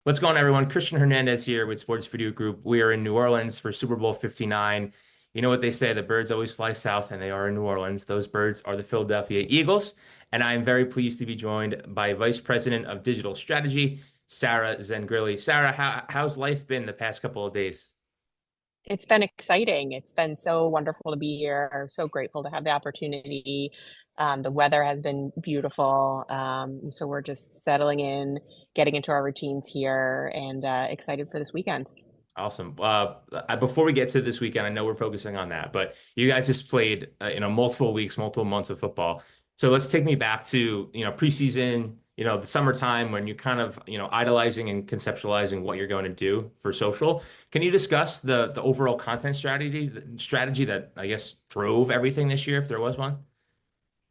What's going on, everyone? Christian Hernandez here with Sports Video Group. We are in New Orleans for Super Bowl 59. You know what they say, the birds always fly south, and they are in New Orleans. Those birds are the Philadelphia Eagles. And I am very pleased to be joined by Vice President of Digital Strategy, Sarah Zangrilli. Sarah, how's life been the past couple of days? It's been exciting. It's been so wonderful to be here. So grateful to have the opportunity. The weather has been beautiful. So we're just settling in, getting into our routines here, and excited for this weekend. Awesome. Before we get to this weekend, I know we're focusing on that, but you guys just played, multiple weeks, multiple months of football. So let's take me back to, preseason, the summertime when you kind of, idolizing and conceptualizing what you're going to do for social. Can you discuss the overall content strategy that I guess drove everything this year, if there was one?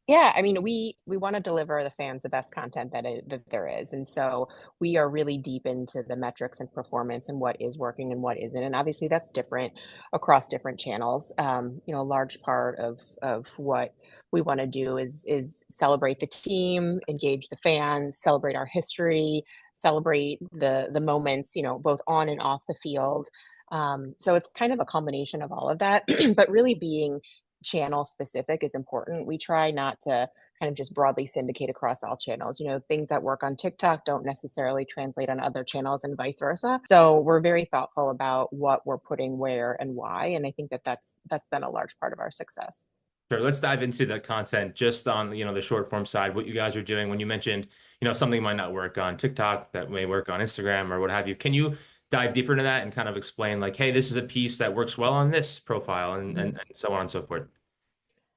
Yeah, I mean, we want to deliver the fans the best content that there is, and so we are really deep into the metrics and performance and what is working and what isn't, and obviously that's different across different channels. A large part of what we want to do is celebrate the team, engage the fans, celebrate our history, celebrate the moments, both on and off the field. So it's kind of a combination of all of that, but really being channel specific is important. We try not to kind of just broadly syndicate across all channels. Things that work on TikTok don't necessarily translate on other channels and vice versa. So we're very thoughtful about what we're putting where and why. And I think that that's been a large part of our success. Sure. Let's dive into the content just on, the short form side, what you guys are doing when you mentioned, something might not work on TikTok that may work on Instagram or what have you. Can you dive deeper into that and kind of explain like, hey, this is a piece that works well on this profile and so on and so forth?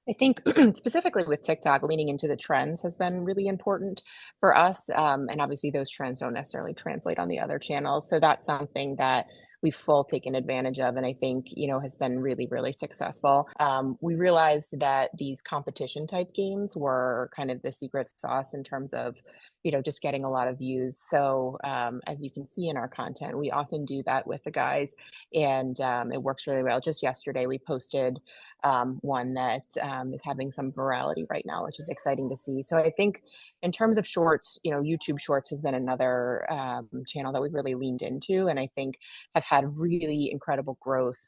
I think specifically with TikTok, leaning into the trends has been really important for us. And obviously, those trends don't necessarily translate on the other channels. So that's something that we've full taken advantage of, and I think has been really, really successful. We realized that these competition type games were kind of the secret sauce in terms of just getting a lot of views. So as you can see in our content, we often do that with the guys, and it works really well. Just yesterday, we posted one that is having some virality right now, which is exciting to see. So I think in terms of shorts, YouTube Shorts has been another channel that we've really leaned into, and I think have had really incredible growth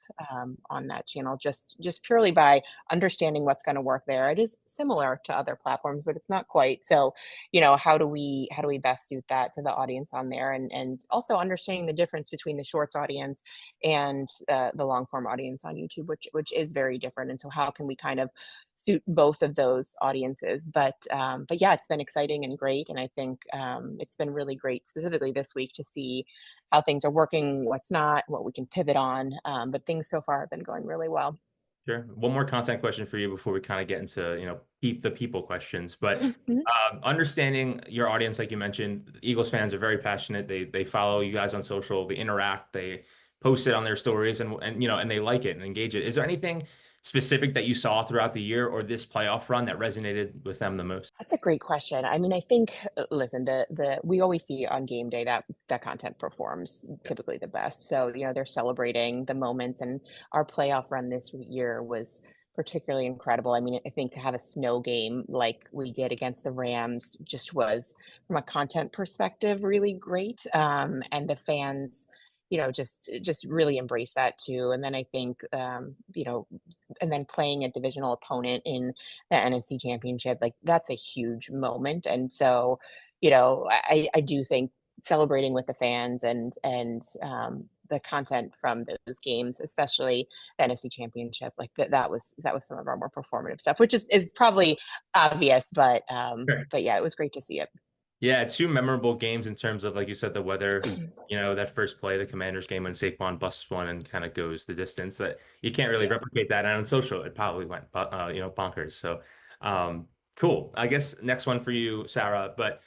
on that channel, just purely by understanding what's going to work there. It is similar to other platforms, but it's not quite. So, how do we best suit that to the audience on there, and also understanding the difference between the shorts audience and the long form audience on YouTube, which is very different. And so, how can we kind of suit both of those audiences? But yeah, it's been exciting and great, and I think it's been really great, specifically this week, to see how things are working, what's not, what we can pivot on. But things so far have been going really well. Sure. One more content question for you before we kind of get into, the people questions. But Mhm. understanding your audience, like you mentioned, Eagles fans are very passionate. They follow you guys on social, they interact, they post it on their stories, and they like it and engage it. Is there anything specific that you saw throughout the year or this playoff run that resonated with them the most? That's a great question. I mean, I think, listen, the we always see on game day that that content performs typically the best. So, they're celebrating the moments, and our playoff run this year was particularly incredible. I mean, I think to have a snow game like we did against the Rams just was, from a content perspective, really great. And the fans, just really embrace that too. And then I think, and then playing a divisional opponent in the NFC Championship, like that's a huge moment. And so, I do think celebrating with the fans and the content from those games, especially the NFC Championship, like that was some of our more performative stuff, which is probably obvious, but yeah, it was great to see it. Yeah, two memorable games in terms of, like you said, the weather. That first play, the Commanders game when Saquon busts one and kind of goes the distance that you can't really Yeah. replicate that. And on social, it probably went, bonkers. So, cool. I guess next one for you, Sarah. But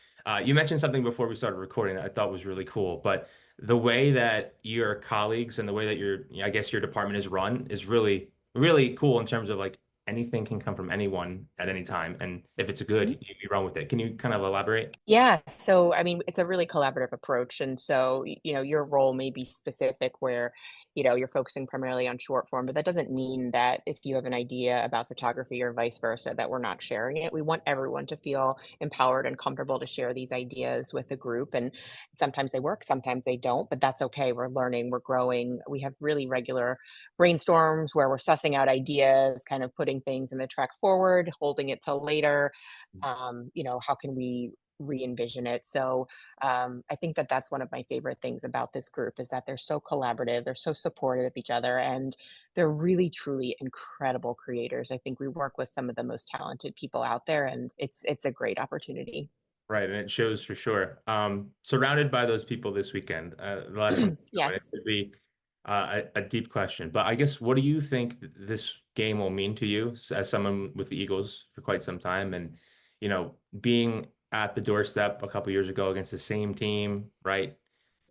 you mentioned something before we started recording that I thought was really cool. But the way that your colleagues and the way that I guess your department is run is really, really cool in terms of like anything can come from anyone at any time. And if it's good, you run with it. Can you kind of elaborate? Yeah, so I mean, it's a really collaborative approach, and so your role may be specific where you're focusing primarily on short form, but that doesn't mean that if you have an idea about photography or vice versa, that we're not sharing it. We want everyone to feel empowered and comfortable to share these ideas with the group. And sometimes they work, sometimes they don't, but that's okay. We're learning, we're growing. We have really regular brainstorms where we're sussing out ideas, kind of putting things in the track forward, holding it till later. How can we re-envision it? So I think that that's one of my favorite things about this group is that they're so collaborative, they're so supportive of each other, and they're really truly incredible creators. I think we work with some of the most talented people out there, and it's a great opportunity. Right, and it shows for sure. Surrounded by those people this weekend. The last one, and it Yes. could be a deep question, but I guess what do you think this game will mean to you as someone with the Eagles for quite some time, and being at the doorstep a couple years ago against the same team, right?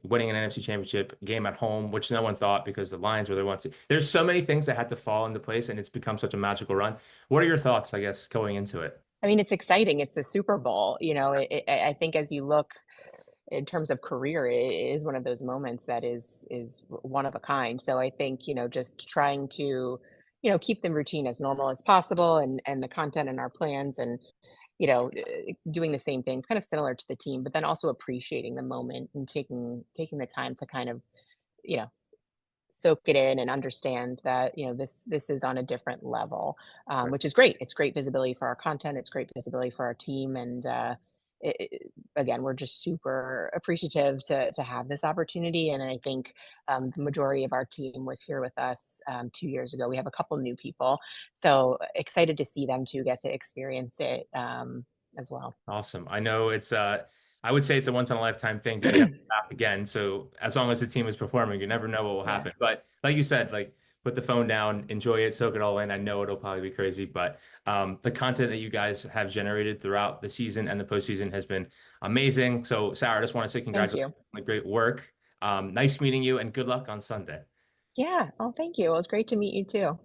Winning an NFC Championship game at home, which no one thought because the Lions were there once. There's so many things that had to fall into place, and it's become such a magical run. What are your thoughts, I guess, going into it? I mean, it's exciting. It's the Super Bowl. I think as you look in terms of career, it is one of those moments that is one of a kind. So I think, just trying to, keep the routine as normal as possible and the content and our plans and, doing the same things, kind of similar to the team, but then also appreciating the moment and taking the time to kind of, you know, soak it in and understand that this is on a different level, which is great. It's great visibility for our content. It's great visibility for our team, and again, we're just super appreciative to have this opportunity. And I think the majority of our team was here with us 2 years ago. We have a couple new people, so excited to see them too get to experience it as well. Awesome. I know I would say it's a once in a lifetime thing to be able to back again. So as long as the team is performing, you never know what will Yeah, happen. But like you said, like put the phone down, enjoy it, soak it all in. I know it'll probably be crazy, but the content that you guys have generated throughout the season and the postseason has been amazing. So Sarah, I just want to say thank congratulations you. on the great work. Nice meeting you and good luck on Sunday. Yeah. Oh, thank you. It was great to meet you too.